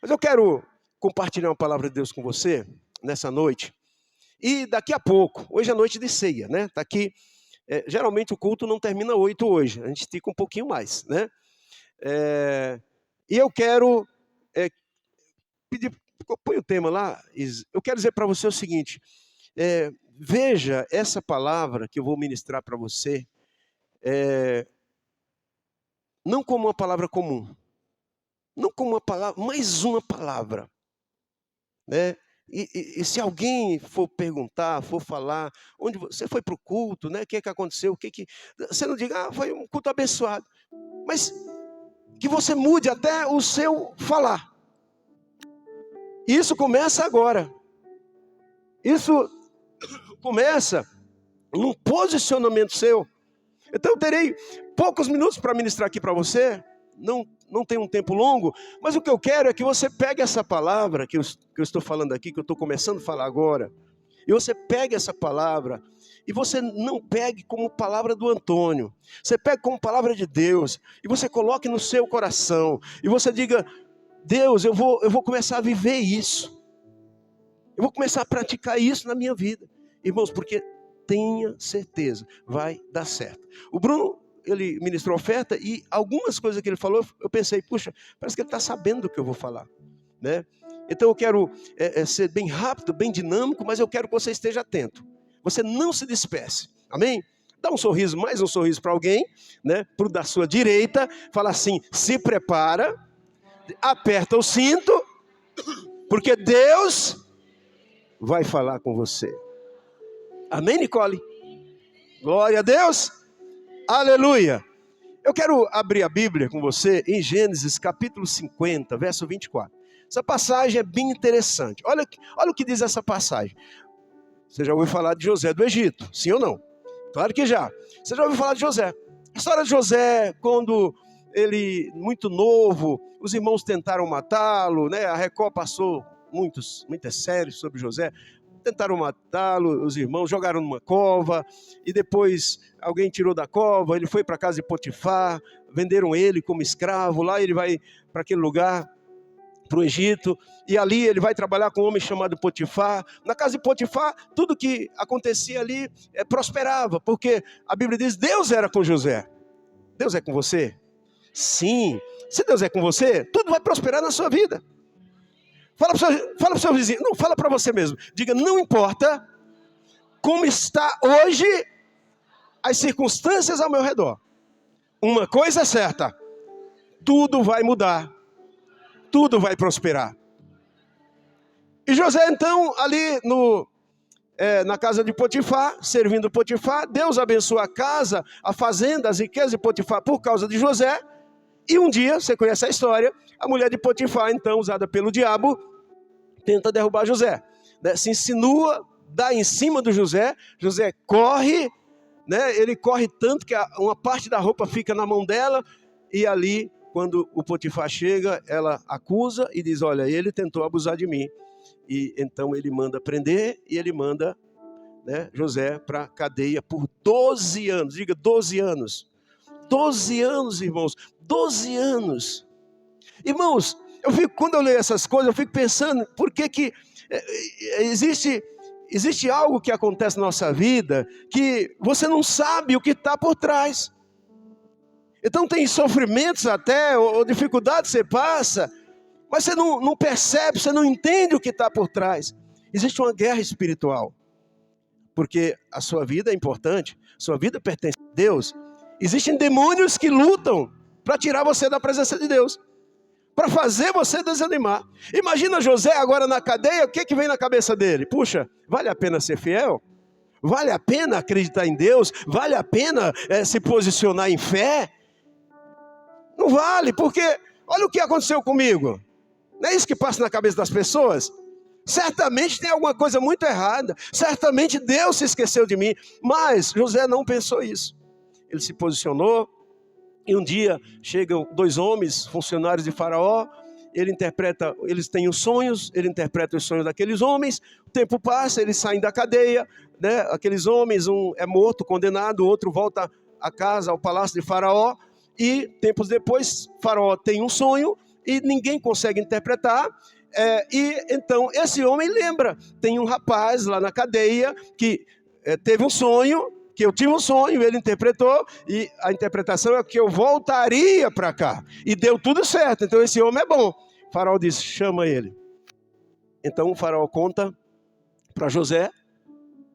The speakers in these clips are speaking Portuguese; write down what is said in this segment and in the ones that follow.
Mas eu quero compartilhar uma palavra de Deus com você nessa noite. E daqui a pouco, hoje é noite de ceia, né? Tá aqui. Geralmente o culto não termina 8 hoje, a gente estica um pouquinho mais, né? E eu quero pedir, põe o tema lá. Eu quero dizer para você o seguinte: veja essa palavra que eu vou ministrar para você, não como uma palavra comum, não como uma palavra, mais uma palavra, né? E se alguém for perguntar, for falar, onde você foi para o culto, né? O que aconteceu? Você não diga, foi um culto abençoado, mas que você mude até o seu falar. Isso começa agora. Isso começa num posicionamento seu. Então eu terei poucos minutos para ministrar aqui para você. Não tem um tempo longo, mas o que eu quero é que você pegue essa palavra que eu estou falando aqui, que eu estou começando a falar agora, e você pegue essa palavra, e você não pegue como palavra do Antônio, você pegue como palavra de Deus, e você coloque no seu coração, e você diga: Deus, eu vou começar a viver isso, eu vou começar a praticar isso na minha vida, irmãos, porque tenha certeza, vai dar certo. O Bruno, ele ministrou oferta e algumas coisas que ele falou, eu pensei, puxa, parece que ele está sabendo do que eu vou falar, né? Então eu quero ser bem rápido, bem dinâmico, mas eu quero que você esteja atento. Você não se disperse, amém? Dá um sorriso, mais um sorriso para alguém, né? Para o da sua direita, fala assim: se prepara, aperta o cinto, porque Deus vai falar com você. Amém, Nicole? Glória a Deus. Aleluia! Eu quero abrir a Bíblia com você em Gênesis capítulo 50, verso 24. Essa passagem é bem interessante. Olha o que diz essa passagem. Você já ouviu falar de José do Egito, sim ou não? Claro que já. Você já ouviu falar de José. A história de José, quando ele, muito novo, os irmãos tentaram matá-lo, né? A Record passou muitas séries sobre José. Tentaram matá-lo, os irmãos jogaram numa cova, e depois alguém tirou da cova, ele foi para a casa de Potifar, venderam ele como escravo, lá ele vai para aquele lugar, para o Egito, e ali ele vai trabalhar com um homem chamado Potifar. Na casa de Potifar, tudo que acontecia ali prosperava, porque a Bíblia diz: Deus era com José. Deus é com você? Sim. Se Deus é com você, tudo vai prosperar na sua vida. Fala para o seu vizinho, não, fala para você mesmo. Diga: não importa como está hoje as circunstâncias ao meu redor. Uma coisa é certa: tudo vai mudar. Tudo vai prosperar. E José então, ali na casa de Potifar, servindo Potifar, Deus abençoa a casa, a fazenda, as riquezas de Potifar por causa de José. E um dia, você conhece a história, a mulher de Potifar, então, usada pelo diabo, tenta derrubar José, né? Se insinua, dá em cima do José. José corre, né? Ele corre tanto que uma parte da roupa fica na mão dela, e ali, quando o Potifar chega, ela acusa e diz: olha, ele tentou abusar de mim. E então ele manda prender, e ele manda, né, José para a cadeia por 12 anos. Diga: 12 anos. 12 anos, irmãos. 12 anos. Irmãos, quando eu leio essas coisas, eu fico pensando, por que existe algo que acontece na nossa vida que você não sabe o que está por trás. Então tem sofrimentos até, ou dificuldades que você passa, mas você não percebe, você não entende o que está por trás. Existe uma guerra espiritual, porque a sua vida é importante, sua vida pertence a Deus. Existem demônios que lutam para tirar você da presença de Deus, para fazer você desanimar. Imagina José agora na cadeia, o que vem na cabeça dele? Puxa, vale a pena ser fiel? Vale a pena acreditar em Deus? Vale a pena se posicionar em fé? Não vale, porque olha o que aconteceu comigo. Não é isso que passa na cabeça das pessoas? Certamente tem alguma coisa muito errada. Certamente Deus se esqueceu de mim. Mas José não pensou isso. Ele se posicionou. E um dia chegam 2 homens, funcionários de Faraó. Eles têm os sonhos, ele interpreta os sonhos daqueles homens. O tempo passa, eles saem da cadeia, né? Aqueles homens, um é morto, condenado, o outro volta a casa, ao palácio de Faraó. E tempos depois, Faraó tem um sonho e ninguém consegue interpretar. E então esse homem lembra, tem um rapaz lá na cadeia que teve um sonho, que eu tive um sonho, ele interpretou, e a interpretação é que eu voltaria para cá, e deu tudo certo, então esse homem é bom. O faraó disse, chama ele. Então o faraó conta para José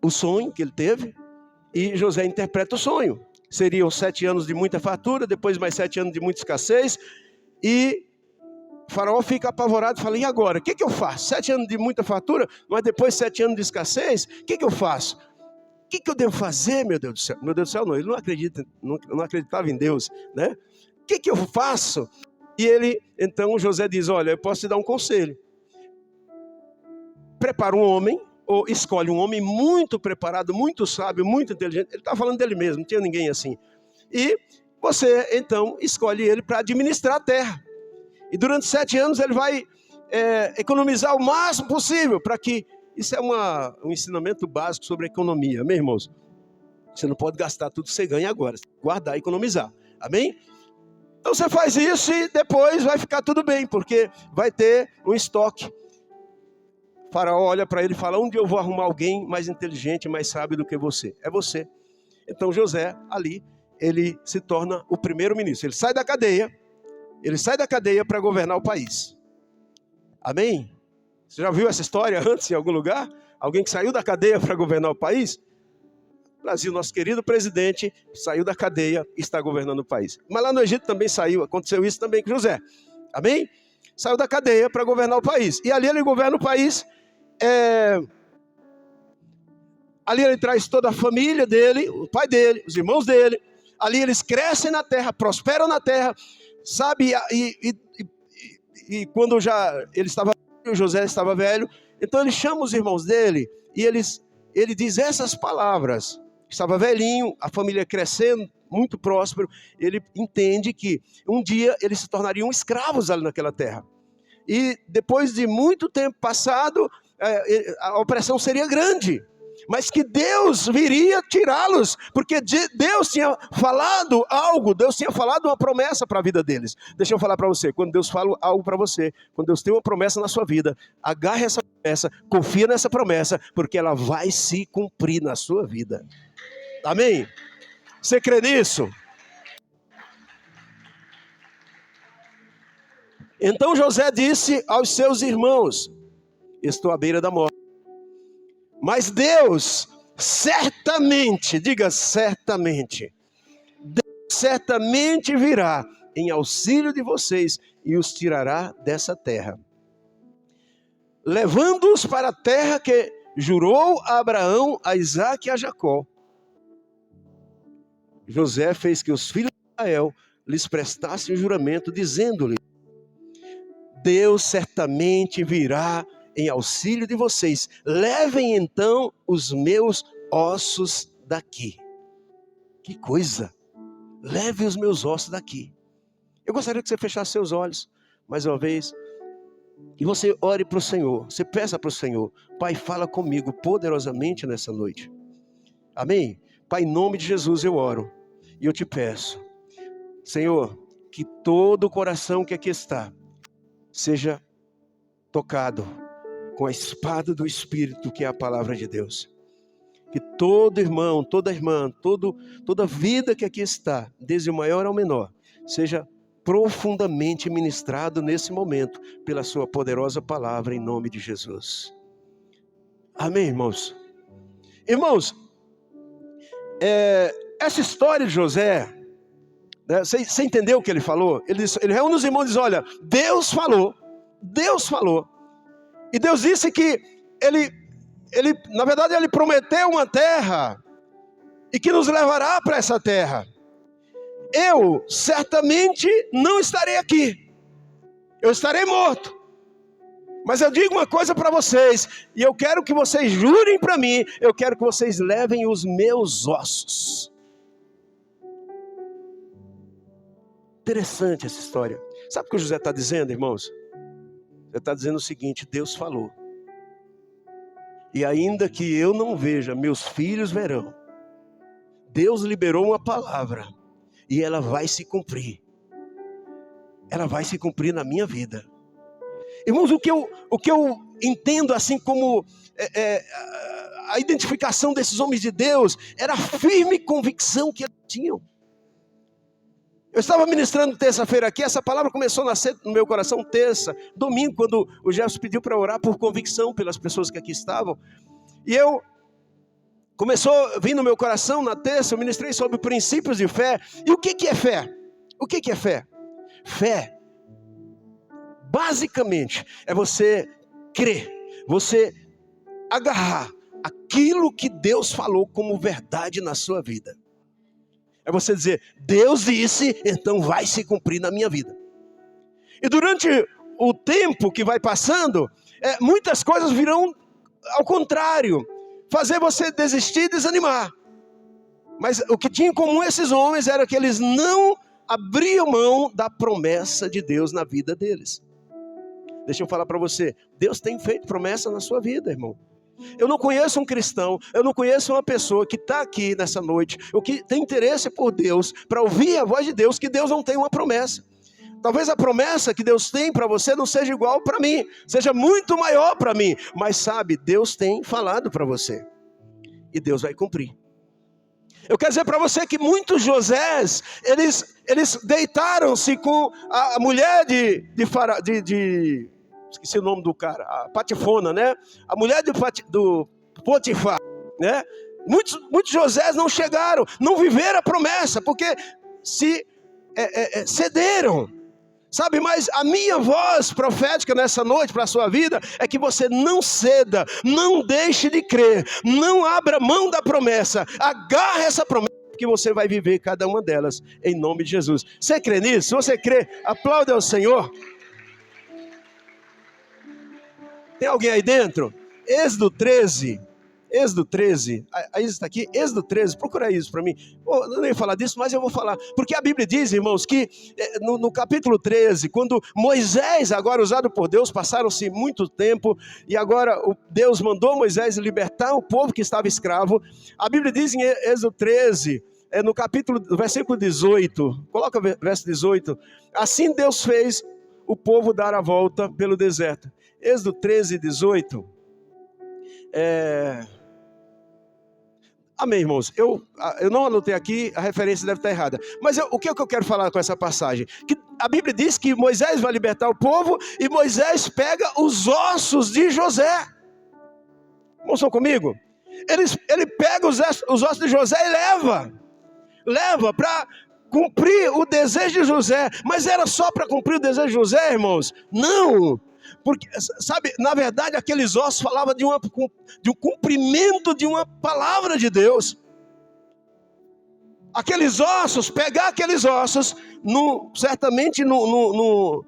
o sonho que ele teve, e José interpreta o sonho. Seriam 7 anos de muita fartura, depois mais 7 anos de muita escassez, e o faraó fica apavorado e fala, e agora? O que eu faço? 7 anos de muita fartura, mas depois 7 anos de escassez, o que eu faço? O que eu devo fazer, meu Deus do céu? Meu Deus do céu, não, ele não acredita, não acreditava em Deus, né? O que eu faço? E então José diz, olha, eu posso te dar um conselho. Prepara um homem, ou escolhe um homem muito preparado, muito sábio, muito inteligente. Ele está falando dele mesmo, não tinha ninguém assim. E você, então, escolhe ele para administrar a terra. E durante 7 anos ele vai economizar o máximo possível para que... Isso é um ensinamento básico sobre economia, amém, irmãos? Você não pode gastar tudo que você ganha agora, você tem que guardar e economizar, amém? Então você faz isso e depois vai ficar tudo bem, porque vai ter um estoque. O faraó olha para ele e fala, onde eu vou arrumar alguém mais inteligente, mais sábio do que você? É você. Então José, ali, ele se torna o primeiro-ministro. Ele sai da cadeia para governar o país. Amém? Você já viu essa história antes em algum lugar? Alguém que saiu da cadeia para governar o país? Brasil, nosso querido presidente, saiu da cadeia e está governando o país. Mas lá no Egito também aconteceu isso também com José. Amém? Saiu da cadeia para governar o país. E ali ele governa o país. Ali ele traz toda a família dele, o pai dele, os irmãos dele. Ali eles crescem na terra, prosperam na terra. Sabe? E quando José estava velho, então ele chama os irmãos dele e ele diz essas palavras. Estava velhinho, a família crescendo, muito próspero. Ele entende que um dia eles se tornariam escravos ali naquela terra. E depois de muito tempo passado, a opressão seria grande. Mas que Deus viria tirá-los, porque Deus tinha falado algo, Deus tinha falado uma promessa para a vida deles. Deixa eu falar para você, quando Deus fala algo para você, quando Deus tem uma promessa na sua vida, agarre essa promessa, confia nessa promessa, porque ela vai se cumprir na sua vida. Amém? Você crê nisso? Então José disse aos seus irmãos, estou à beira da morte. Mas Deus certamente, diga certamente, Deus certamente virá em auxílio de vocês e os tirará dessa terra, levando-os para a terra que jurou a Abraão, a Isaque e a Jacó. José fez que os filhos de Israel lhes prestassem juramento, dizendo-lhe, Deus certamente virá em auxílio de vocês. Levem então os meus ossos daqui. Que coisa! Leve os meus ossos daqui. Eu gostaria que você fechasse seus olhos, mais uma vez, e você ore para o Senhor. Você peça para o Senhor, Pai, fala comigo poderosamente nessa noite. Amém? Pai, em nome de Jesus eu oro, e eu te peço, Senhor, que todo o coração que aqui está, seja tocado com a espada do Espírito, que é a palavra de Deus. Que todo irmão, toda irmã, toda vida que aqui está, desde o maior ao menor, seja profundamente ministrado nesse momento, pela sua poderosa palavra, em nome de Jesus. Amém, irmãos? Irmãos, essa história de José, né, você entendeu o que ele falou? Ele reúne os irmãos e diz, olha, Deus falou. E Deus disse que na verdade, ele prometeu uma terra e que nos levará para essa terra. Eu certamente não estarei aqui. Eu estarei morto. Mas eu digo uma coisa para vocês, e eu quero que vocês jurem para mim, eu quero que vocês levem os meus ossos. Interessante essa história. Sabe o que o José está dizendo, irmãos? Ele está dizendo o seguinte, Deus falou. E ainda que eu não veja, meus filhos verão. Deus liberou uma palavra. E ela vai se cumprir. ela vai se cumprir na minha vida. Irmãos, o que eu entendo assim como a identificação desses homens de Deus era a firme convicção que eles tinham. Eu estava ministrando terça-feira aqui, essa palavra começou a nascer no meu coração terça, domingo, quando o Jefferson pediu para orar por convicção pelas pessoas que aqui estavam. E começou a vir no meu coração na terça, eu ministrei sobre princípios de fé. E o que é fé? O que é fé? Fé, basicamente, é você crer, você agarrar aquilo que Deus falou como verdade na sua vida. É você dizer, Deus disse, então vai se cumprir na minha vida. E durante o tempo que vai passando, muitas coisas virão ao contrário, fazer você desistir e desanimar. Mas o que tinha em comum esses homens era que eles não abriam mão da promessa de Deus na vida deles. Deixa eu falar para você, Deus tem feito promessa na sua vida, irmão. Eu não conheço um cristão, eu não conheço uma pessoa que está aqui nessa noite, ou que tem interesse por Deus, para ouvir a voz de Deus, que Deus não tem uma promessa. Talvez a promessa que Deus tem para você não seja igual para mim, seja muito maior para mim, mas sabe, Deus tem falado para você, e Deus vai cumprir. Eu quero dizer para você que muitos Josés, eles deitaram-se com a mulher esqueci o nome do cara, a Patifona, né? A mulher do Potifar, né? Muitos Josés não chegaram, não viveram a promessa, porque se cederam. Sabe, mas a minha voz profética nessa noite para a sua vida é que você não ceda, não deixe de crer, não abra mão da promessa, agarre essa promessa, porque você vai viver cada uma delas, em nome de Jesus. Você crê nisso? Se você crê, aplauda ao Senhor. Tem alguém aí dentro? Êxodo 13, a Isa está aqui, Êxodo 13, procura isso para mim. Eu não ia falar disso, mas eu vou falar, porque a Bíblia diz, irmãos, que no capítulo 13, quando Moisés, agora usado por Deus, passaram-se muito tempo, e agora Deus mandou Moisés libertar o povo que estava escravo. A Bíblia diz em Êxodo 13, no versículo 18, coloca o verso 18, assim Deus fez o povo dar a volta pelo deserto. Êxodo 13, 18. Amém, irmãos. Eu não anotei aqui, a referência deve estar errada. Mas o que é que eu quero falar com essa passagem? Que a Bíblia diz que Moisés vai libertar o povo e Moisés pega os ossos de José. Irmãos, estão comigo? Ele pega os ossos de José e leva para cumprir o desejo de José. Mas era só para cumprir o desejo de José, irmãos? Não. Porque, sabe, na verdade aqueles ossos falavam de um cumprimento de uma palavra de Deus. Pegar aqueles ossos, certamente no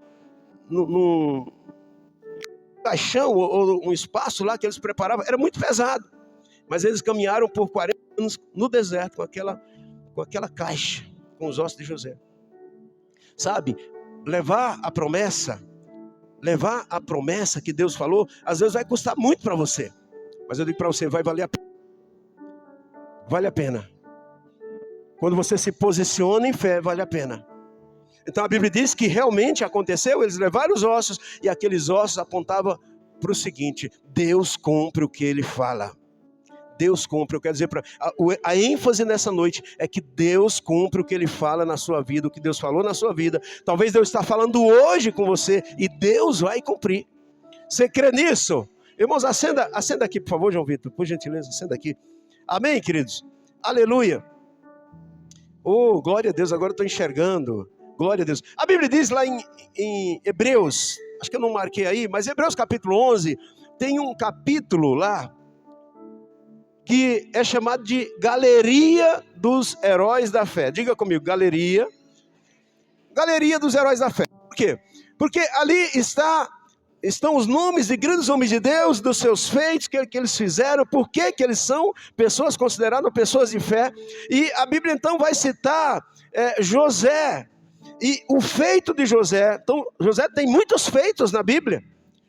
caixão ou um espaço lá que eles preparavam, era muito pesado. Mas eles caminharam por 40 anos no deserto com aquela caixa, com os ossos de José. Sabe, levar a promessa que Deus falou, às vezes vai custar muito para você. Mas eu digo para você, vai valer a pena. Vale a pena. Quando você se posiciona em fé, vale a pena. Então a Bíblia diz que realmente aconteceu, eles levaram os ossos, e aqueles ossos apontavam para o seguinte: Deus cumpre o que Ele fala. Deus cumpre, eu quero dizer, a ênfase nessa noite é que Deus cumpre o que Ele fala na sua vida, o que Deus falou na sua vida. Talvez Deus está falando hoje com você e Deus vai cumprir. Você crê nisso? Irmãos, acenda aqui, por favor, João Vitor, por gentileza, acenda aqui. Amém, queridos? Aleluia. Oh, glória a Deus, agora eu estou enxergando. Glória a Deus. A Bíblia diz lá em Hebreus, acho que eu não marquei aí, mas Hebreus capítulo 11, tem um capítulo lá, que é chamado de Galeria dos Heróis da Fé. Diga comigo, Galeria dos Heróis da Fé. Por quê? Porque ali estão os nomes de grandes homens de Deus, dos seus feitos, que eles fizeram, por que eles são pessoas consideradas pessoas de fé. E a Bíblia então vai citar José, e o feito de José. Então, José tem muitos feitos na Bíblia.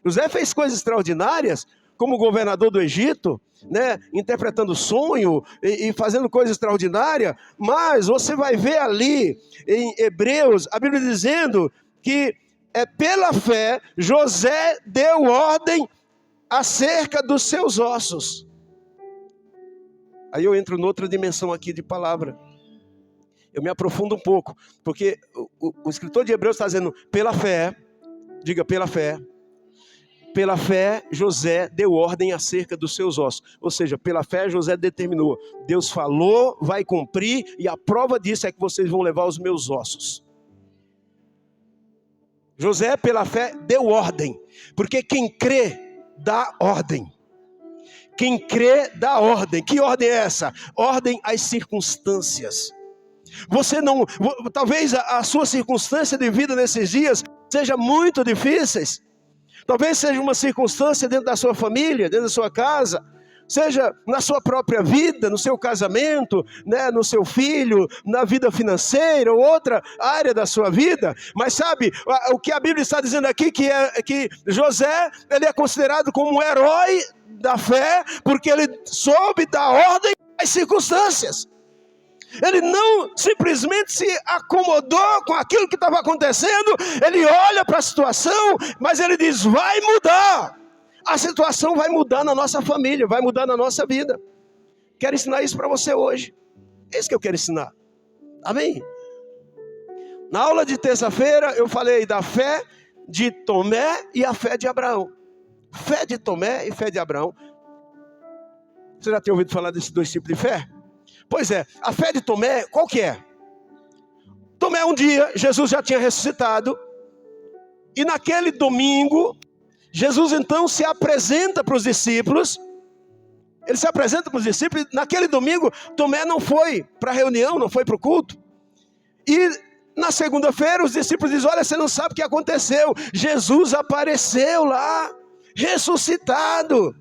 José fez coisas extraordinárias, como governador do Egito, né, interpretando sonho e fazendo coisa extraordinária. Mas você vai ver ali em Hebreus, a Bíblia dizendo que pela fé José deu ordem acerca dos seus ossos. Aí eu entro noutra dimensão aqui de palavra. Eu me aprofundo um pouco, porque o escritor de Hebreus está dizendo, pela fé, diga pela fé, José deu ordem acerca dos seus ossos. Ou seja, pela fé José determinou, Deus falou, vai cumprir, e a prova disso é que vocês vão levar os meus ossos. José, pela fé, deu ordem, porque quem crê, dá ordem. Quem crê, dá ordem. Que ordem é essa? Ordem às circunstâncias. Você não, talvez a sua circunstância de vida nesses dias seja muito difíceis. Talvez seja uma circunstância dentro da sua família, dentro da sua casa, seja na sua própria vida, no seu casamento, né, no seu filho, na vida financeira ou outra área da sua vida. Mas sabe, o que a Bíblia está dizendo aqui, que José, ele é considerado como um herói da fé, porque ele soube dar ordem às circunstâncias. Ele não simplesmente se acomodou com aquilo que estava acontecendo, ele olha para a situação, mas ele diz, vai mudar. A situação vai mudar na nossa família, vai mudar na nossa vida. Quero ensinar isso para você hoje. É isso que eu quero ensinar. Amém? Na aula de terça-feira eu falei da fé de Tomé e a fé de Abraão. Fé de Tomé e fé de Abraão. Você já tem ouvido falar desses dois tipos de fé? Pois é, a fé de Tomé, qual que é? Tomé, um dia, Jesus já tinha ressuscitado, e naquele domingo, Jesus então se apresenta para os discípulos, ele se apresenta para os discípulos, e naquele domingo, Tomé não foi para a reunião, não foi para o culto, e na segunda-feira os discípulos dizem, olha, você não sabe o que aconteceu, Jesus apareceu lá, ressuscitado.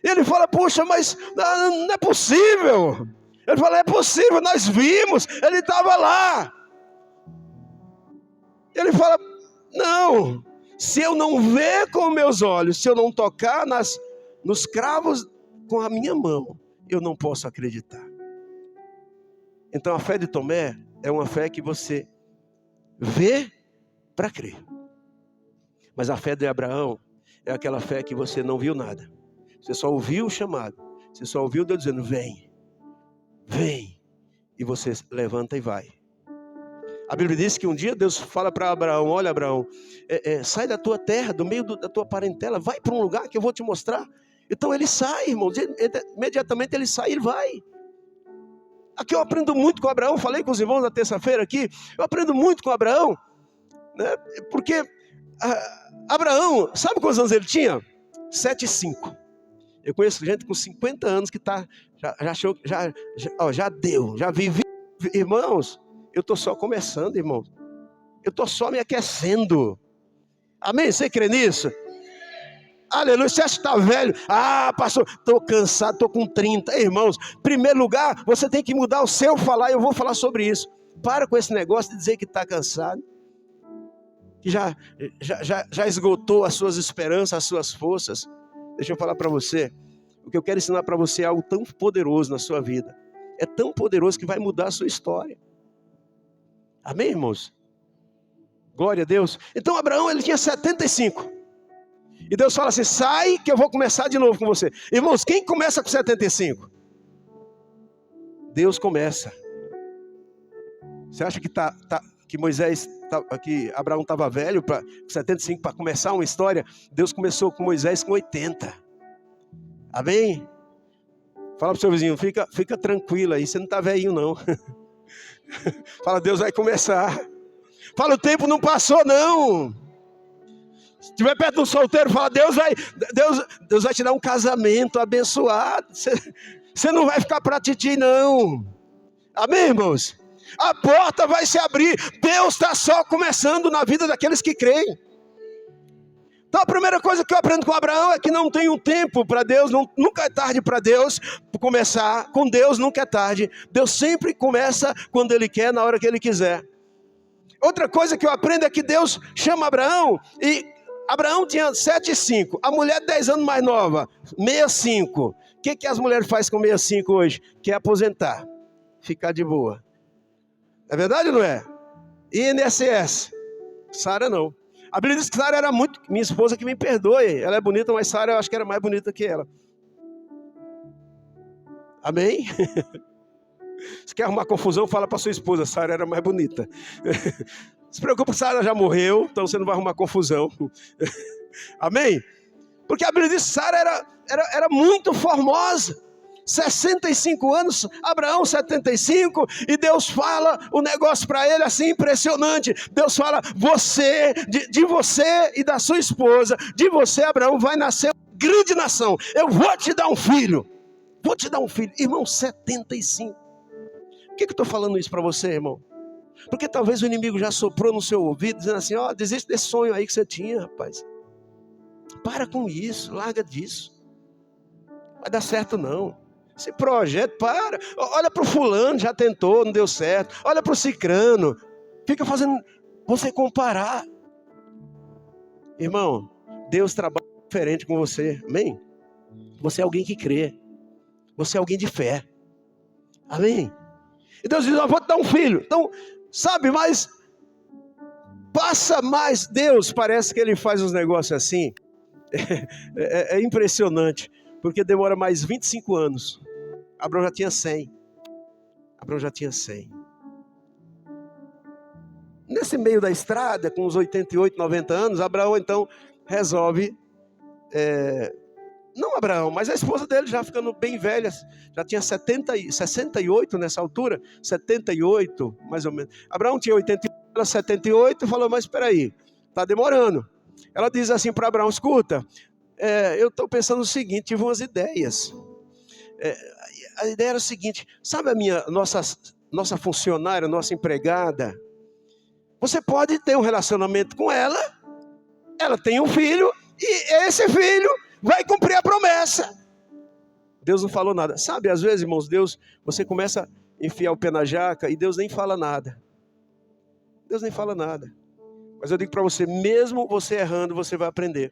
Ele fala, puxa, mas não é possível. Ele fala, é possível, nós vimos, ele estava lá. Ele fala, não, se eu não ver com meus olhos, se eu não tocar nos cravos com a minha mão, eu não posso acreditar. Então a fé de Tomé é uma fé que você vê para crer. Mas a fé de Abraão é aquela fé que você não viu nada. Você só ouviu o chamado, você só ouviu Deus dizendo, vem. Vem, e você levanta e vai. A Bíblia diz que um dia Deus fala para Abraão, olha Abraão, sai da tua terra, do meio da tua parentela, vai para um lugar que eu vou te mostrar. Então ele sai, irmãos, imediatamente ele sai e vai. Aqui eu aprendo muito com Abraão, falei com os irmãos na terça-feira aqui, eu aprendo muito com Abraão, né, porque Abraão, sabe quantos anos ele tinha? 7,5. Eu conheço gente com 50 anos que já deu, já vivi. Irmãos, eu estou só começando, irmãos. Eu estou só me aquecendo. Amém? Você crê nisso? Aleluia. Você acha que está velho? Ah, pastor, estou cansado, estou com 30. Irmãos, em primeiro lugar, você tem que mudar o seu falar. Eu vou falar sobre isso. Para com esse negócio de dizer que está cansado. Que já esgotou as suas esperanças, as suas forças. Deixa eu falar para você, o que eu quero ensinar para você é algo tão poderoso na sua vida. É tão poderoso que vai mudar a sua história. Amém, irmãos? Glória a Deus. Então Abraão, ele tinha 75. E Deus fala assim, sai que eu vou começar de novo com você. Irmãos, quem começa com 75? Deus começa. Você acha que que Abraão estava velho, com 75, para começar uma história? Deus começou com Moisés com 80. Amém? Fala para o seu vizinho, fica tranquilo aí, você não está velhinho não. Fala, Deus vai começar. Fala, o tempo não passou não. Se estiver perto de um solteiro, fala, Deus vai te dar um casamento abençoado. Você não vai ficar para titi não. Amém, irmãos? A porta vai se abrir. Deus está só começando na vida daqueles que creem. Então a primeira coisa que eu aprendo com Abraão é que não tem um tempo para Deus, nunca é tarde para Deus começar. Com Deus nunca é tarde. Deus sempre começa quando Ele quer, na hora que Ele quiser. Outra coisa que eu aprendo é que Deus chama Abraão, e Abraão tinha 7,5. A mulher 10 anos mais nova, 65. O que as mulheres fazem com 65 hoje? Quer aposentar, ficar de boa. É verdade ou não é? INSS. Sara não. A Bíblia diz que Sara era muito... Minha esposa que me perdoe. Ela é bonita, mas Sara eu acho que era mais bonita que ela. Amém? Se quer arrumar confusão, fala para sua esposa. Sara era mais bonita. Se preocupa, Sara já morreu, então você não vai arrumar confusão. Amém? Porque a Bíblia diz que Sara era muito formosa. 65 anos, Abraão 75, e Deus fala o negócio para ele assim impressionante. Deus fala, de você e da sua esposa, de você, Abraão, vai nascer uma grande nação. Eu vou te dar um filho. Vou te dar um filho. Irmão, 75. Por que eu estou falando isso para você, irmão? Porque talvez o inimigo já soprou no seu ouvido, dizendo assim, desiste desse sonho aí que você tinha, rapaz. Para com isso, larga disso. Vai dar certo não. Esse projeto, para. Olha para o fulano, já tentou, não deu certo. Olha para o cicrano. Fica fazendo você comparar. Irmão, Deus trabalha diferente com você. Amém? Você é alguém que crê. Você é alguém de fé. Amém? E Deus diz, vou te dar um filho. Então, sabe, mas passa mais. Deus parece que ele faz uns negócios assim. É impressionante. Porque demora mais 25 anos. Abraão já tinha 100. Abraão já tinha 100. Nesse meio da estrada, com uns 88, 90 anos, Abraão então resolve... não Abraão, mas a esposa dele já ficando bem velha. Já tinha 68 nessa altura. 78, mais ou menos. Abraão tinha 88, ela 78 e falou, mas espera aí, está demorando. Ela diz assim para Abraão, escuta, eu estou pensando o seguinte, tive umas ideias. A ideia era o seguinte, sabe nossa funcionária, nossa empregada? Você pode ter um relacionamento com ela, ela tem um filho, e esse filho vai cumprir a promessa. Deus não falou nada. Sabe, às vezes, irmãos, você começa a enfiar o pé na jaca e Deus nem fala nada. Deus nem fala nada. Mas eu digo para você, mesmo você errando, você vai aprender.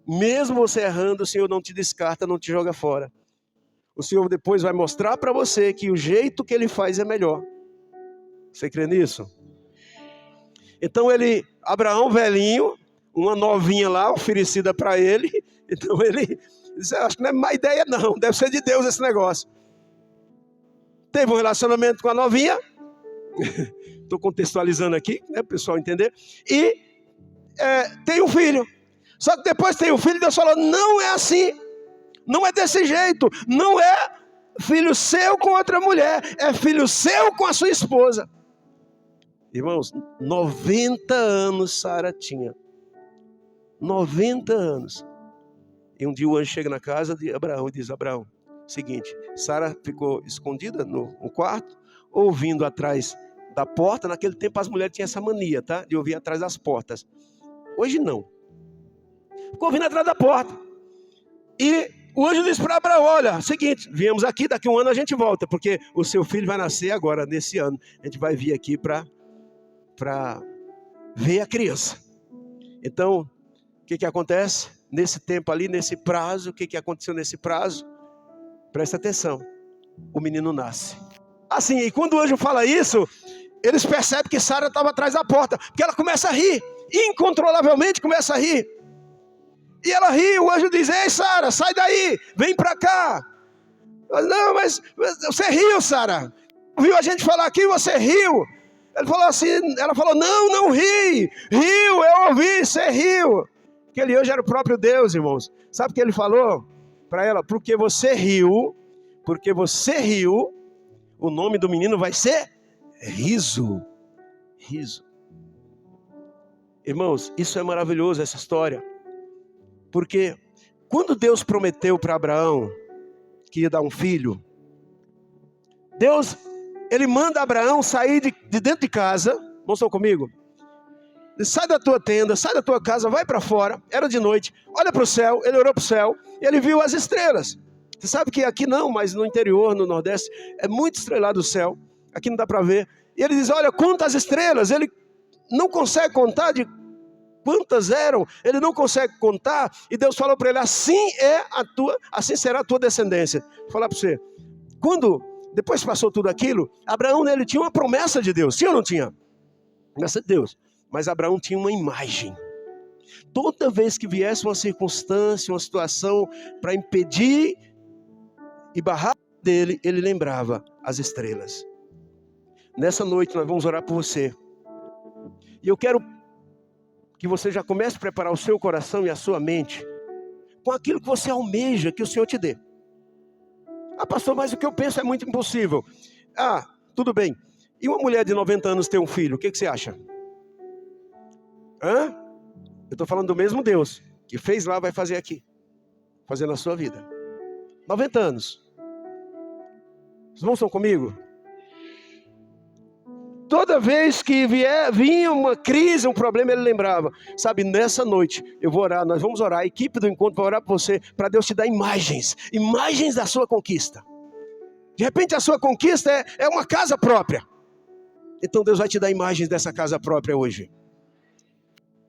Mesmo você errando, o Senhor não te descarta, não te joga fora. O Senhor depois vai mostrar para você que o jeito que Ele faz é melhor. Você crê nisso? Então Abraão velhinho, uma novinha lá oferecida para ele. Então ele disse, acho que não é má ideia não, deve ser de Deus esse negócio. Teve um relacionamento com a novinha. Estou contextualizando aqui, né, para o pessoal entender. E tem um filho. Só que depois tem um filho, Deus falou, não é assim. Não é desse jeito, não é filho seu com outra mulher, é filho seu com a sua esposa. Irmãos, 90 anos Sara tinha. 90 anos. E um dia o anjo chega na casa de Abraão e diz, Abraão, seguinte, Sara ficou escondida no quarto, ouvindo atrás da porta. Naquele tempo as mulheres tinham essa mania, tá? De ouvir atrás das portas. Hoje não. Ficou ouvindo atrás da porta. E o anjo disse para Abraão, olha, seguinte, viemos aqui, daqui a um ano a gente volta, porque o seu filho vai nascer agora, nesse ano. A gente vai vir aqui para ver a criança. Então, o que acontece? Nesse tempo ali, nesse prazo, o que aconteceu nesse prazo? Presta atenção, o menino nasce. Assim, e quando o anjo fala isso, eles percebem que Sara estava atrás da porta, porque ela começa a rir, incontrolavelmente começa a rir. E ela ri, o anjo diz, ei Sara, sai daí, vem para cá. Não, mas você riu, Sara. Viu a gente falar aqui, você riu. Ela falou, não ri. Riu, eu ouvi, você riu. Aquele anjo era o próprio Deus, irmãos. Sabe o que ele falou para ela? Porque você riu, o nome do menino vai ser Riso. Riso. Irmãos, isso é maravilhoso, essa história. Porque quando Deus prometeu para Abraão que ia dar um filho, Deus, ele manda Abraão sair de dentro de casa. Estão comigo? Sai da tua tenda, sai da tua casa, vai para fora. Era de noite, olha para o céu. Ele olhou para o céu e ele viu as estrelas. Você sabe que aqui não, mas no interior, no Nordeste, é muito estrelado o céu. Aqui não dá para ver. E ele diz, olha, conta as estrelas. Ele não consegue contar de quantas eram, ele não consegue contar, e Deus falou para ele, assim será a tua descendência. Vou falar para você, depois passou tudo aquilo, Abraão, ele tinha uma promessa de Deus, tinha ou não tinha? Promessa de Deus. Mas Abraão tinha uma imagem. Toda vez que viesse uma circunstância, uma situação para impedir e barrar dele, ele lembrava as estrelas. Nessa noite nós vamos orar por você. E eu quero que você já comece a preparar o seu coração e a sua mente com aquilo que você almeja que o Senhor te dê. Ah, pastor, mas o que eu penso é muito impossível. Ah, tudo bem. E uma mulher de 90 anos ter um filho, o que você acha? Hã? Eu estou falando do mesmo Deus que fez lá, vai fazer aqui. Fazer na sua vida. 90 anos. Os irmãos estão comigo? Toda vez que vinha uma crise, um problema, ele lembrava. Sabe, nessa noite eu vou orar, nós vamos orar, a equipe do encontro vai orar por você, para Deus te dar imagens da sua conquista. De repente a sua conquista é uma casa própria. Então Deus vai te dar imagens dessa casa própria hoje.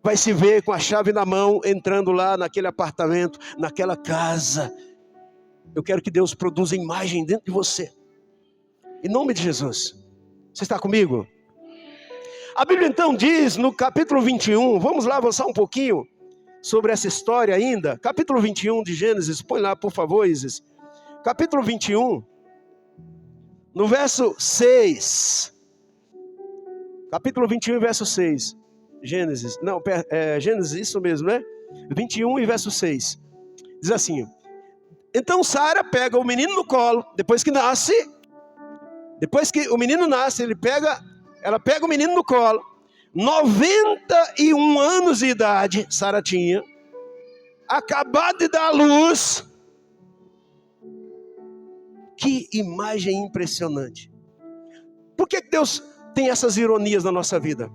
Vai se ver com a chave na mão, entrando lá naquele apartamento, naquela casa. Eu quero que Deus produza imagem dentro de você. Em nome de Jesus. Você está comigo? A Bíblia então diz no capítulo 21, vamos lá avançar um pouquinho sobre essa história ainda. Capítulo 21 de Gênesis, põe lá por favor, Isis. Capítulo 21, no verso 6. Capítulo 21, verso 6. Gênesis, Gênesis, isso mesmo, né? 21 e verso 6. Diz assim: então Sara pega o menino no colo, depois que o menino nasce, ela pega o menino no colo. 91 anos de idade, Sara tinha, acabado de dar à luz. Que imagem impressionante. Por que Deus tem essas ironias na nossa vida?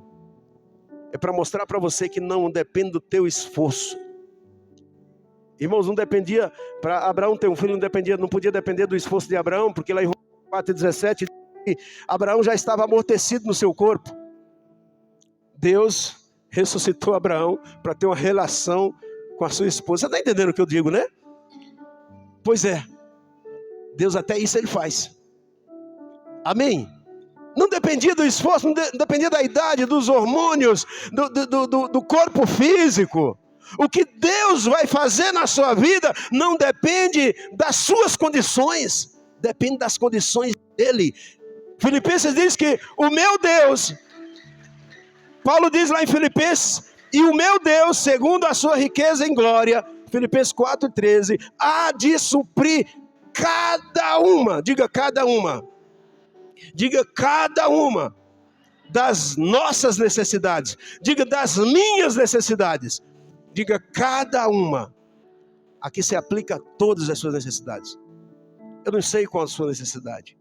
É para mostrar para você que não depende do teu esforço. Irmãos, não dependia, para Abraão ter um filho, não podia depender do esforço de Abraão, porque lá em 4:17, Abraão já estava amortecido no seu corpo. Deus ressuscitou Abraão para ter uma relação com a sua esposa. Você está entendendo o que eu digo, né? Pois é, Deus até isso ele faz. Amém? Não dependia do esforço, não dependia da idade, dos hormônios, do corpo físico. O que Deus vai fazer na sua vida não depende das suas condições, depende das condições dele. Filipenses diz que o meu Deus, Paulo diz lá em Filipenses, e o meu Deus, segundo a sua riqueza em glória, Filipenses 4:13, há de suprir cada uma, diga cada uma das nossas necessidades, diga das minhas necessidades, diga cada uma. Aqui se aplica a todas as suas necessidades. Eu não sei qual a sua necessidade,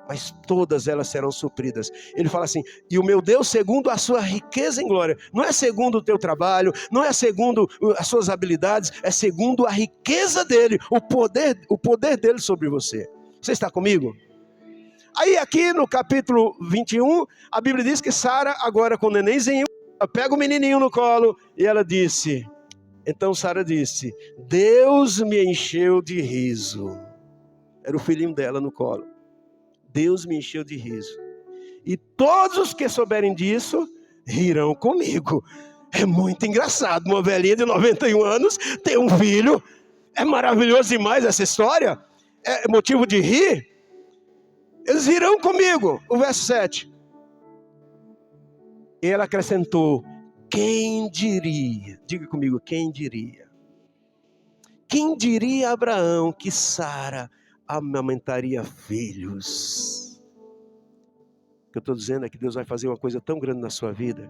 mas todas elas serão supridas. Ele fala assim: e o meu Deus segundo a sua riqueza em glória. Não é segundo o teu trabalho, não é segundo as suas habilidades, é segundo a riqueza dele, o poder dele sobre você. Você está comigo? Aí aqui no capítulo 21, a Bíblia diz que Sara, agora com o nenenzinho, pega o menininho no colo e ela disse, então Sara disse, Deus me encheu de riso. Era o filhinho dela no colo. Deus me encheu de riso. E todos os que souberem disso, rirão comigo. É muito engraçado, uma velhinha de 91 anos ter um filho. É maravilhoso demais essa história. É motivo de rir. Eles rirão comigo. O verso 7. E ela acrescentou, quem diria? Diga comigo, quem diria? Quem diria a Abraão que Sara amamentaria filhos? O que eu estou dizendo é que Deus vai fazer uma coisa tão grande na sua vida,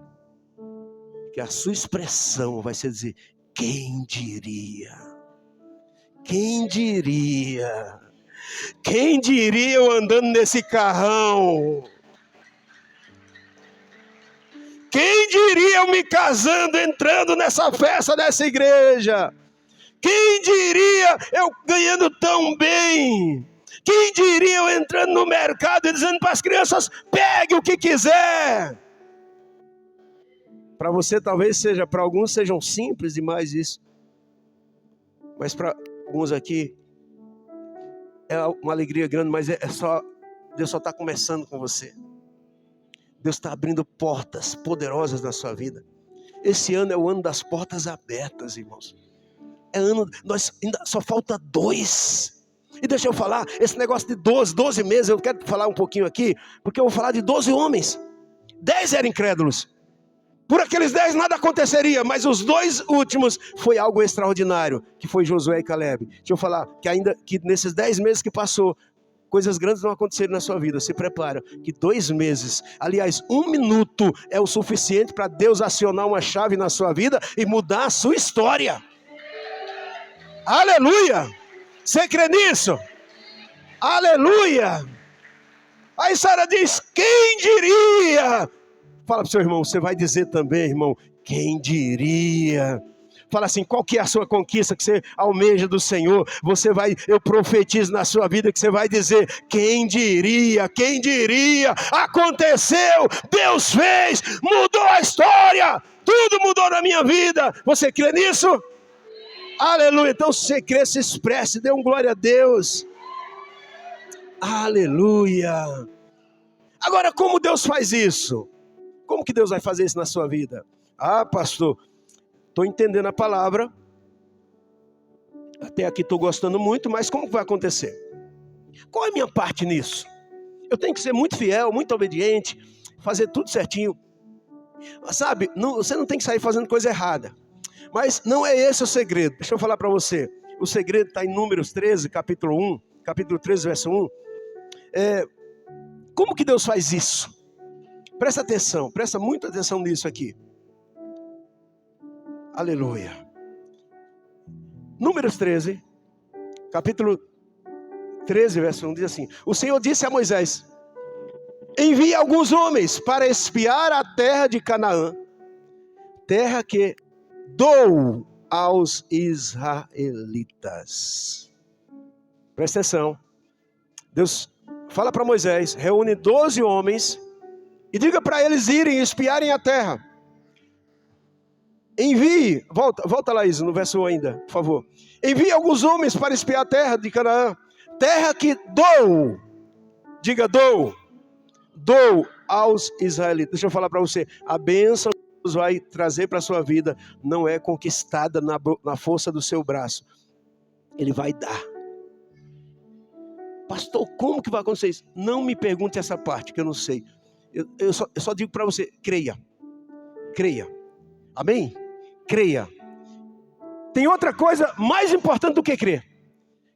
que a sua expressão vai ser dizer, quem diria? Quem diria? Quem diria eu andando nesse carrão? Quem diria eu me casando, entrando nessa festa dessa igreja? Quem diria eu ganhando tão bem? Quem diria eu entrando no mercado e dizendo para as crianças, pegue o que quiser? Para você talvez seja, para alguns sejam simples demais isso. Mas para alguns aqui, é uma alegria grande, mas Deus só está começando com você. Deus está abrindo portas poderosas na sua vida. Esse ano é o ano das portas abertas, irmãos. É ano, nós ainda só falta 2. E deixa eu falar, esse negócio de 12 meses, eu quero falar um pouquinho aqui, porque eu vou falar de 12 homens. 10 eram incrédulos. Por aqueles 10 nada aconteceria, mas os 2 últimos foi algo extraordinário, que foi Josué e Caleb. Deixa eu falar, que nesses 10 meses que passou, coisas grandes não aconteceram na sua vida. Se prepara, que 2 meses, aliás, 1 minuto é o suficiente para Deus acionar uma chave na sua vida e mudar a sua história. Aleluia! Você crê nisso? Aleluia! Aí Sara diz, quem diria? Fala para o seu irmão, você vai dizer também, irmão, quem diria? Fala assim, qual que é a sua conquista que você almeja do Senhor? Eu profetizo na sua vida que você vai dizer, quem diria, aconteceu, Deus fez, mudou a história, tudo mudou na minha vida. Você crê nisso? Aleluia, então se você crê, se expresse, dê um glória a Deus. Aleluia. Agora, como Deus faz isso? Como que Deus vai fazer isso na sua vida? Ah, pastor, estou entendendo a palavra, até aqui estou gostando muito, mas como que vai acontecer? Qual é a minha parte nisso? Eu tenho que ser muito fiel, muito obediente, fazer tudo certinho. Sabe, você não tem que sair fazendo coisa errada. Mas não é esse o segredo. Deixa eu falar para você. O segredo está em Números 13, capítulo 13, verso 1. Como que Deus faz isso? Presta atenção, presta muita atenção nisso aqui. Aleluia. Números 13, capítulo 13, verso 1, diz assim: o Senhor disse a Moisés: envie alguns homens para espiar a terra de Canaã, terra que dou aos israelitas. Presta atenção. Deus fala para Moisés, reúne 12 homens e diga para eles irem espiarem a terra. Envie, volta lá isso, no verso 1 ainda, por favor. Envie alguns homens para espiar a terra de Canaã, terra que dou, diga dou aos israelitas. Deixa eu falar para você, a bênção que Deus vai trazer para a sua vida não é conquistada na força do seu braço. Ele vai dar. Pastor, como que vai acontecer isso? Não me pergunte essa parte, que eu não sei. Eu só digo para você, creia. Amém? Creia. Tem outra coisa mais importante do que crer,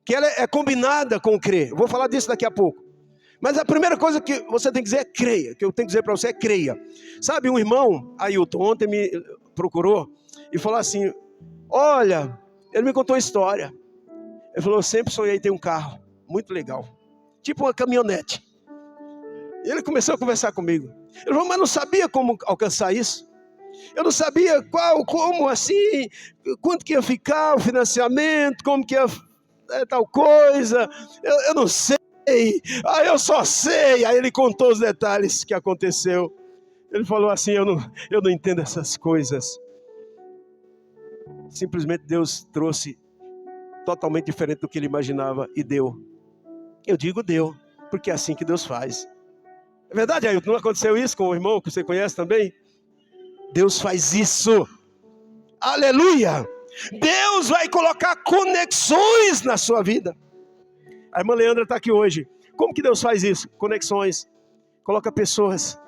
que ela é combinada com crer. Eu vou falar disso daqui a pouco. Mas a primeira coisa que você tem que dizer é creia. Que eu tenho que dizer para você é creia. Sabe, um irmão, Ailton, ontem me procurou e falou assim: olha, ele me contou uma história. Ele falou: eu sempre sonhei em ter um carro muito legal, tipo uma caminhonete. E ele começou a conversar comigo. Ele falou: mas não sabia como alcançar isso. Eu não sabia como assim, quanto que ia ficar o financiamento, como que ia tal coisa. Eu não sei. Eu só sei. Aí ele contou os detalhes que aconteceu. Ele falou assim: eu não entendo essas coisas. Simplesmente Deus trouxe totalmente diferente do que ele imaginava e deu. Eu digo deu, porque é assim que Deus faz. É verdade, Ailton? Não aconteceu isso com o irmão que você conhece também? Deus faz isso. Aleluia! Deus vai colocar conexões na sua vida. A irmã Leandra está aqui hoje. Como que Deus faz isso? Conexões. Coloca pessoas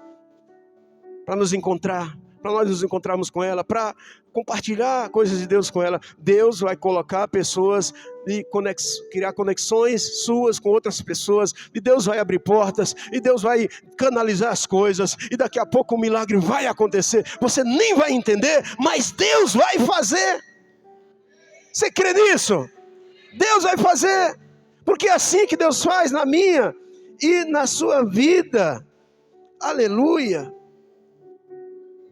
para nos encontrar, para nós nos encontrarmos com ela, para compartilhar coisas de Deus com ela. Deus vai colocar pessoas e criar conexões suas com outras pessoas, e Deus vai abrir portas, e Deus vai canalizar as coisas, e daqui a pouco o milagre vai acontecer. Você nem vai entender, mas Deus vai fazer. Você crê nisso? Deus vai fazer, porque é assim que Deus faz na minha e na sua vida. Aleluia!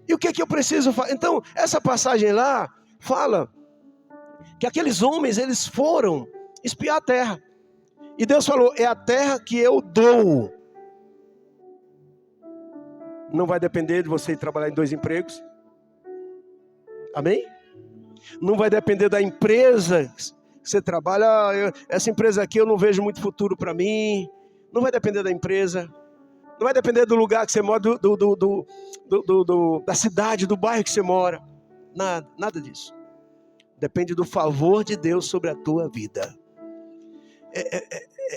E o que eu preciso fazer? Então, essa passagem lá fala que aqueles homens, eles foram espiar a terra. E Deus falou: é a terra que eu dou. Não vai depender de você trabalhar em 2 empregos. Amém? Não vai depender da empresa que você trabalha. Essa empresa aqui eu não vejo muito futuro para mim. Não vai depender da empresa. Não vai depender do lugar que você mora, da cidade, do bairro que você mora. Nada disso. Depende do favor de Deus sobre a tua vida.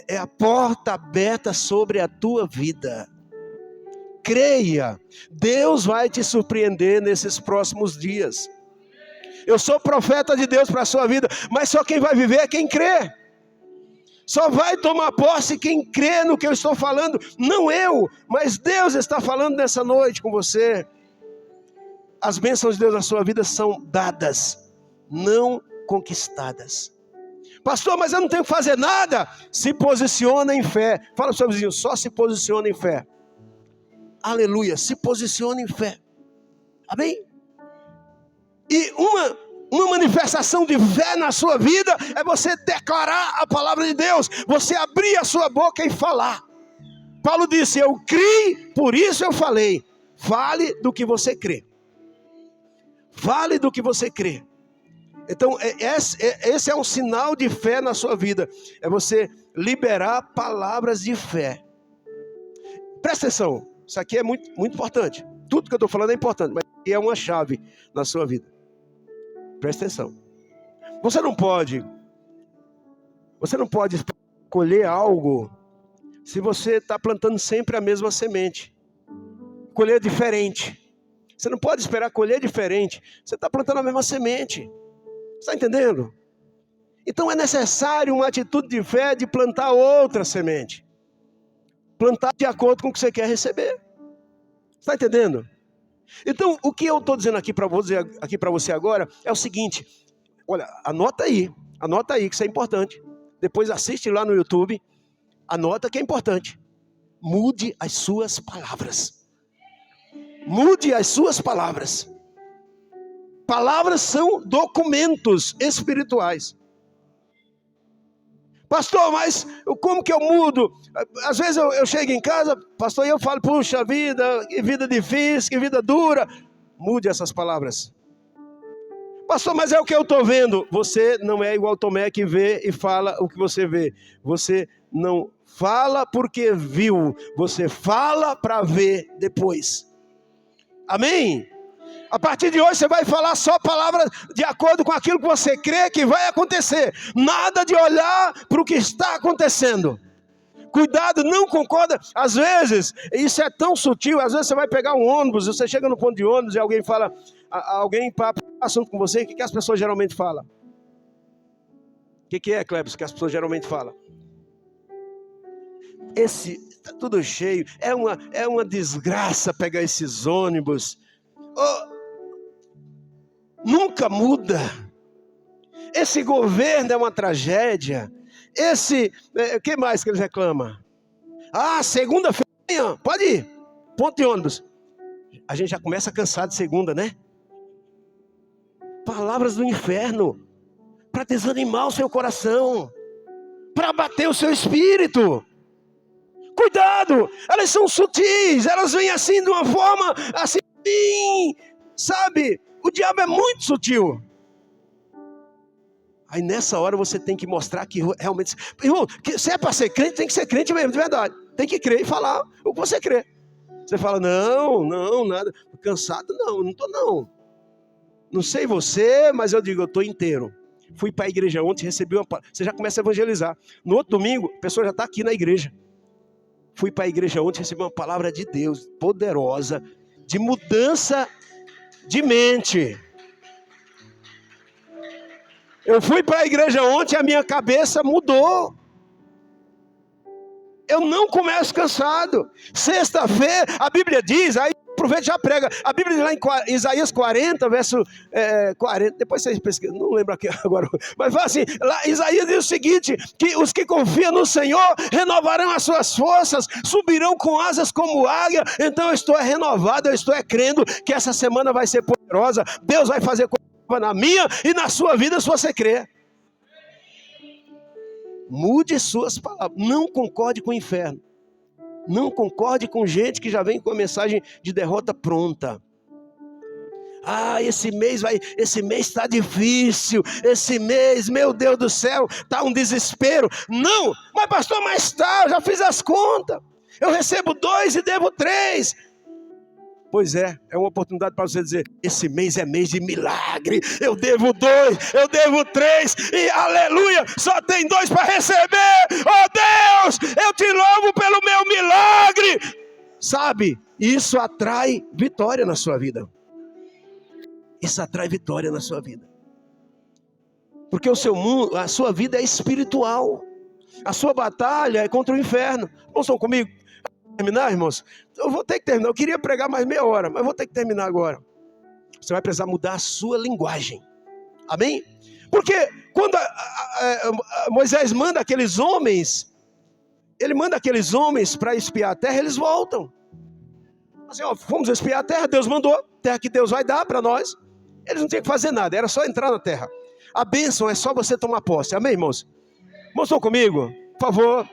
É a porta aberta sobre a tua vida. Creia, Deus vai te surpreender nesses próximos dias. Eu sou profeta de Deus para a sua vida, mas só quem vai viver é quem crê. Só vai tomar posse quem crê no que eu estou falando, não eu, mas Deus está falando nessa noite com você. As bênçãos de Deus na sua vida são dadas, não conquistadas. Pastor, mas eu não tenho que fazer nada. Se posiciona em fé. Fala para o seu vizinho, só se posiciona em fé. Aleluia, se posiciona em fé. Amém? E uma manifestação de fé na sua vida é você declarar a palavra de Deus, você abrir a sua boca e falar. Paulo disse, eu criei, por isso eu falei. Fale do que você crê. Fale do que você crê. Então esse é um sinal de fé na sua vida, é você liberar palavras de fé. Presta atenção, isso aqui é muito, muito importante. Tudo que eu estou falando é importante, mas é uma chave na sua vida. Presta atenção. Você não pode colher algo se você está plantando sempre a mesma semente. Colher diferente. Você não pode esperar colher diferente. Você está plantando a mesma semente. Está entendendo? Então é necessário uma atitude de fé de plantar outra semente. Plantar de acordo com o que você quer receber. Está entendendo? Então, o que eu estou dizendo aqui para você agora é o seguinte. Olha, anota aí que isso é importante. Depois assiste lá no YouTube, anota que é importante. Mude as suas palavras. Mude as suas palavras. Palavras são documentos espirituais. Pastor, mas como que eu mudo? Às vezes eu chego em casa, pastor, e eu falo, puxa vida, que vida difícil, que vida dura. Mude essas palavras. Pastor, mas é o que eu estou vendo. Você não é igual Tomé que vê e fala o que você vê. Você não fala porque viu, você fala para ver depois. Amém? A partir de hoje você vai falar só palavras de acordo com aquilo que você crê que vai acontecer. Nada de olhar para o que está acontecendo. Cuidado, não concorda. Às vezes, isso é tão sutil. Às vezes você vai pegar um ônibus, você chega no ponto de ônibus e alguém fala, alguém para assunto com você, o que as pessoas geralmente falam? O que é, Clebson, que as pessoas geralmente falam? Está tudo cheio. É uma desgraça pegar esses ônibus. Nunca muda. Esse governo é uma tragédia. O que mais que eles reclamam? Segunda-feira, pode ir. Ponto de ônibus. A gente já começa a cansar de segunda, né? Palavras do inferno. Para desanimar o seu coração. Para abater o seu espírito. Cuidado, elas são sutis. Elas vêm assim de uma forma assim, sabe? O diabo é muito sutil. Aí nessa hora você tem que mostrar que realmente... Irmão, se é para ser crente, tem que ser crente mesmo, de verdade. Tem que crer e falar o que você crê. Você fala, não, nada. Cansado, não estou não. Não sei você, mas eu digo, eu estou inteiro. Fui para a igreja ontem, recebi uma palavra. Você já começa a evangelizar. No outro domingo, a pessoa já está aqui na igreja. Fui para a igreja ontem, recebi uma palavra de Deus, poderosa, de mudança de mente. Eu fui para a igreja ontem, a minha cabeça mudou. Eu não começo cansado. Sexta-feira, a Bíblia diz, aí aproveita e já prega. A Bíblia diz lá em Isaías 40, verso 40. Depois vocês pesquisam, não lembro aqui agora. Mas fala assim, lá, Isaías diz o seguinte, que os que confiam no Senhor renovarão as suas forças, subirão com asas como águia. Então eu estou renovado, eu estou crendo que essa semana vai ser poderosa. Deus vai fazer coisa na minha e na sua vida se você crer. Mude suas palavras. Não concorde com o inferno. Não concorde com gente que já vem com a mensagem de derrota pronta. Esse mês está difícil. Esse mês, meu Deus do céu, está um desespero. Não, mas pastor, eu já fiz as contas. Eu recebo 2 e devo 3. Pois é uma oportunidade para você dizer: esse mês é mês de milagre. Eu devo 2, eu devo 3 e aleluia, só tem 2 para receber. Oh Deus, eu te louvo pelo meu milagre. Sabe, isso atrai vitória na sua vida. Isso atrai vitória na sua vida. Porque o seu mundo, a sua vida é espiritual. A sua batalha é contra o inferno. Não estão comigo? Terminar, irmãos? Eu vou ter que terminar. Eu queria pregar mais meia hora, mas vou ter que terminar agora. Você vai precisar mudar a sua linguagem. Amém? Porque quando Moisés manda aqueles homens, ele manda aqueles homens para espiar a terra, eles voltam. Assim, ó, vamos espiar a terra, Deus mandou, terra que Deus vai dar para nós. Eles não tinham que fazer nada, era só entrar na terra. A bênção é só você tomar posse. Amém, irmãos? Irmãos, estão comigo? Por favor.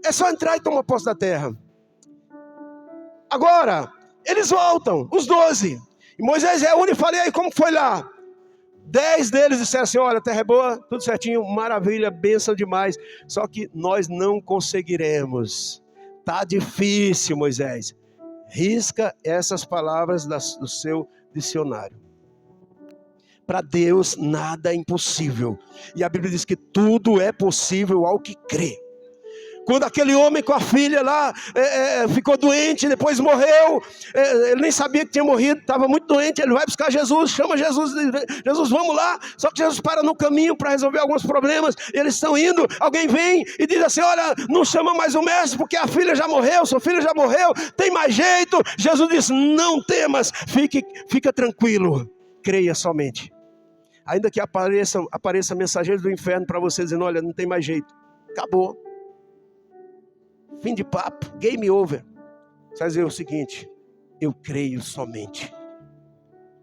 É só entrar e tomar posse da terra. Agora, eles voltam, os 12. E Moisés reúne e fala: e aí, como foi lá? 10 deles disseram assim: olha, a terra é boa, tudo certinho, maravilha, bênção demais. Só que nós não conseguiremos. Tá difícil, Moisés. Risca essas palavras do seu dicionário. Para Deus nada é impossível. E a Bíblia diz que tudo é possível ao que crê. Quando aquele homem com a filha lá ficou doente, depois morreu, ele nem sabia que tinha morrido, estava muito doente, ele vai buscar Jesus, chama Jesus, Jesus, vamos lá. Só que Jesus para no caminho para resolver alguns problemas, eles estão indo, alguém vem e diz assim: olha, não chama mais o mestre, porque a filha já morreu, seu filho já morreu, tem mais jeito. Jesus diz: não temas, fica tranquilo, creia somente. Ainda que apareça mensageiros do inferno para você dizendo: olha, não tem mais jeito, acabou. Fim de papo, game over. Você vai dizer o seguinte: eu creio somente.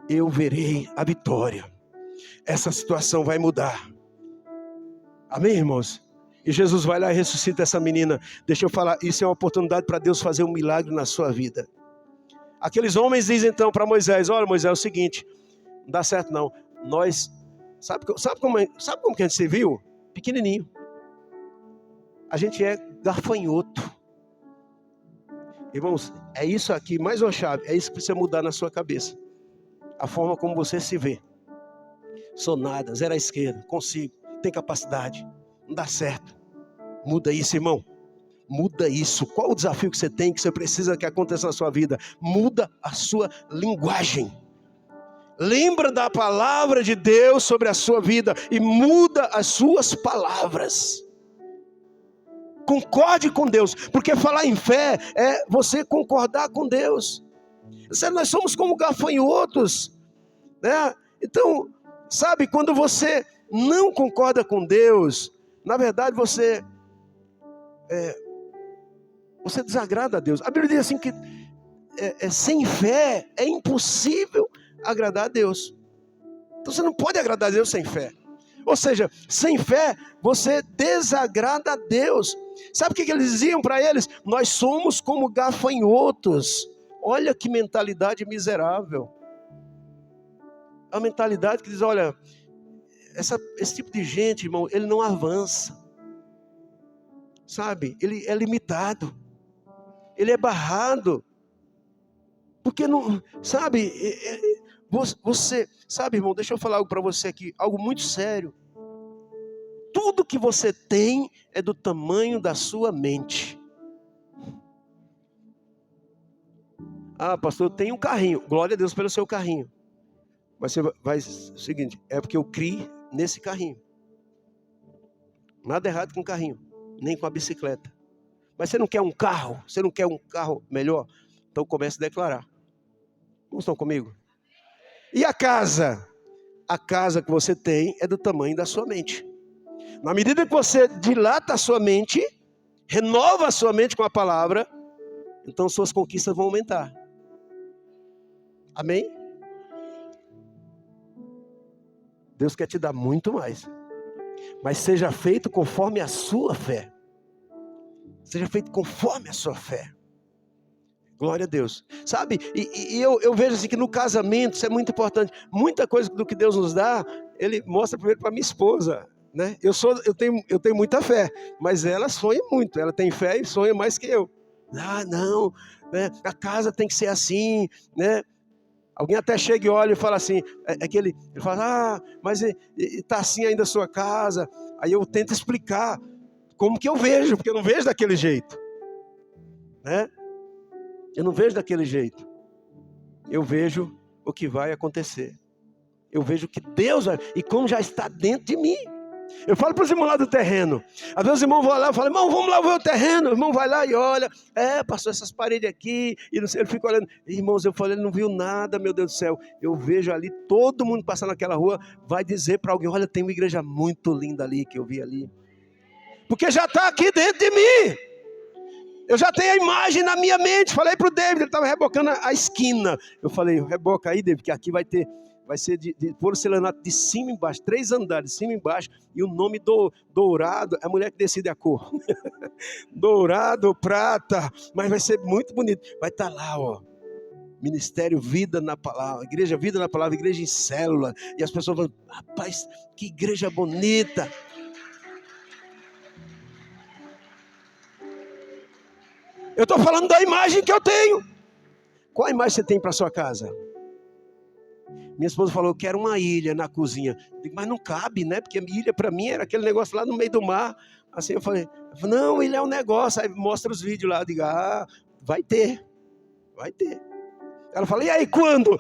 Eu verei a vitória. Essa situação vai mudar. Amém, irmãos? E Jesus vai lá e ressuscita essa menina. Deixa eu falar, isso é uma oportunidade para Deus fazer um milagre na sua vida. Aqueles homens dizem então para Moisés: olha, Moisés, é o seguinte, não dá certo não. Nós, sabe como que a gente se viu? Pequenininho. A gente é gafanhoto. Irmãos, é isso aqui, mais uma chave. É isso que precisa mudar na sua cabeça. A forma como você se vê. Sou nada, zero à esquerda, consigo, tem capacidade, não dá certo. Muda isso, irmão. Muda isso. Qual o desafio que você tem, que você precisa que aconteça na sua vida? Muda a sua linguagem. Lembra da palavra de Deus sobre a sua vida e muda as suas palavras. Concorde com Deus, porque falar em fé é você concordar com Deus. Nós somos como gafanhotos, né? Então, sabe, quando você não concorda com Deus, na verdade você desagrada a Deus. A Bíblia diz assim que sem fé é impossível agradar a Deus. Então você não pode agradar a Deus sem fé. Ou seja, sem fé você desagrada a Deus. Sabe o que eles diziam para eles? Nós somos como gafanhotos. Olha que mentalidade miserável. A mentalidade que diz: olha, esse tipo de gente, irmão, ele não avança. Sabe, ele é limitado. Ele é barrado. Porque não, sabe, você, sabe, irmão, deixa eu falar algo para você aqui, algo muito sério. Tudo que você tem é do tamanho da sua mente. Ah, pastor, eu tenho um carrinho. Glória a Deus pelo seu carrinho. Mas você vai, o seguinte, é porque eu criei nesse carrinho. Nada errado com o carrinho, nem com a bicicleta. Mas você não quer um carro? Você não quer um carro melhor? Então comece a declarar. Não estão comigo? E a casa? A casa que você tem é do tamanho da sua mente. Na medida que você dilata a sua mente, renova a sua mente com a palavra, então suas conquistas vão aumentar. Amém? Deus quer te dar muito mais. Mas seja feito conforme a sua fé. Seja feito conforme a sua fé. Glória a Deus. Sabe, e eu vejo assim que no casamento, isso é muito importante. Muita coisa do que Deus nos dá, Ele mostra primeiro para minha esposa. né? Eu tenho muita fé, mas ela sonha muito. Ela tem fé e sonha mais que eu. Ah, não, né? A casa tem que ser assim, né? Alguém até chega e olha e fala assim, ele fala, mas está assim ainda a sua casa. Aí eu tento explicar como que eu vejo, porque eu não vejo daquele jeito, né? Eu não vejo daquele jeito. Eu vejo o que vai acontecer. Eu vejo que Deus vai, e como já está dentro de mim. Eu falo para os irmãos lá do terreno. Às vezes os irmãos vão lá e falam, irmão, vamos lá ver o terreno. O irmão vai lá e olha, passou essas paredes aqui, e não sei, ele fica olhando. Irmãos, eu falei, ele não viu nada, meu Deus do céu. Eu vejo ali, todo mundo passando naquela rua, vai dizer para alguém, olha, tem uma igreja muito linda ali, que eu vi ali. Porque já está aqui dentro de mim. Eu já tenho a imagem na minha mente. Falei para o David, ele estava rebocando a esquina. Eu falei, reboca aí, David, que aqui vai ser de porcelanato de cima e embaixo, 3 andares, de cima e embaixo, e o nome dourado, é a mulher que decide a cor. Dourado, prata, mas vai ser muito bonito. Vai estar lá, ó. Ministério Vida na Palavra, Igreja Vida na Palavra, Igreja em Célula. E as pessoas vão, rapaz, que igreja bonita. Eu estou falando da imagem que eu tenho. Qual a imagem você tem para sua casa? Minha esposa falou, eu quero uma ilha na cozinha. Eu digo, mas não cabe, né? Porque a ilha para mim era aquele negócio lá no meio do mar. Assim eu falei, não, ilha é um negócio. Aí mostra os vídeos lá. Eu digo, vai ter. Vai ter. Ela fala, e aí, quando?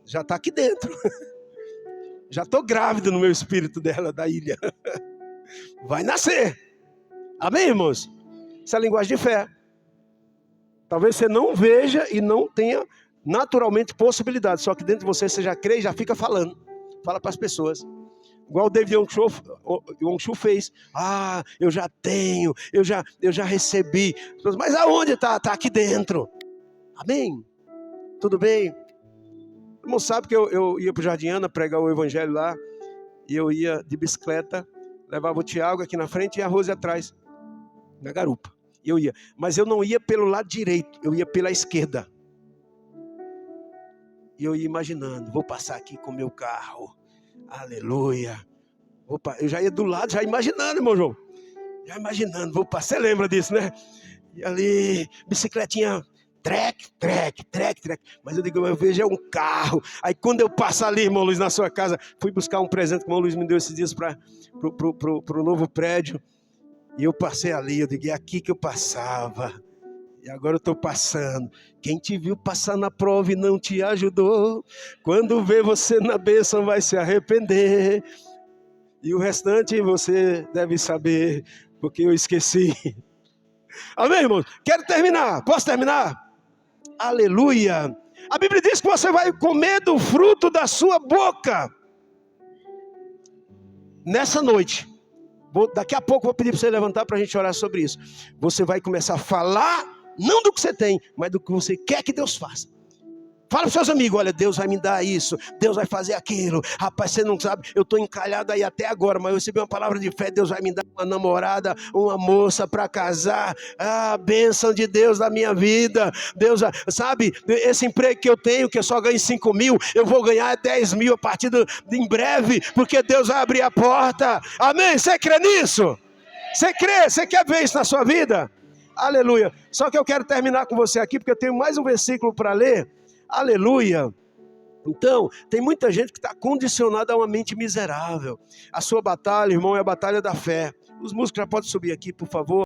Já está aqui dentro. Já estou grávido no meu espírito dela, da ilha. Vai nascer. Amém, irmãos? Essa é a linguagem de fé. Talvez você não veja e não tenha naturalmente possibilidade. Só que dentro de você já crê e já fica falando. Fala para as pessoas. Igual o David Yongshu fez. Eu já tenho, eu já recebi. Mas aonde está? Está aqui dentro. Amém? Tudo bem? O irmão sabe que eu ia para o Jardim Ana pregar o evangelho lá. E eu ia de bicicleta. Levava o Tiago aqui na frente e a Rose atrás. Na garupa. Eu ia, mas eu não ia pelo lado direito, eu ia pela esquerda. E eu ia imaginando, vou passar aqui com o meu carro, aleluia. Eu já ia do lado, já imaginando, irmão João. Já imaginando, vou passar, você lembra disso, né? E ali, bicicletinha, trek. Mas eu digo, eu vejo é um carro. Aí quando eu passo ali, irmão Luiz, na sua casa, fui buscar um presente que o irmão Luiz me deu esses dias para o novo prédio. E eu passei ali, eu digo, é aqui que eu passava. E agora eu estou passando. Quem te viu passar na prova e não te ajudou, quando vê você na bênção vai se arrepender. E o restante você deve saber, porque eu esqueci. Amém, irmãos? Quero terminar. Posso terminar? Aleluia. A Bíblia diz que você vai comer do fruto da sua boca. Nessa noite. Daqui a pouco eu vou pedir para você levantar para a gente orar sobre isso. Você vai começar a falar, não do que você tem, mas do que você quer que Deus faça. Fala para os seus amigos, olha, Deus vai me dar isso, Deus vai fazer aquilo. Rapaz, você não sabe, eu estou encalhado aí até agora, mas eu recebi uma palavra de fé, Deus vai me dar uma namorada, uma moça para casar. A bênção de Deus na minha vida. Deus, sabe, esse emprego que eu tenho, que eu só ganho 5 mil, eu vou ganhar 10 mil a partir de em breve, porque Deus vai abrir a porta. Amém? Você crê nisso? Você crê? Você quer ver isso na sua vida? Aleluia. Só que eu quero terminar com você aqui, porque eu tenho mais um versículo para ler. Aleluia. Então, tem muita gente que está condicionada a uma mente miserável. A sua batalha, irmão, é a batalha da fé. Os músicos já podem subir aqui, por favor.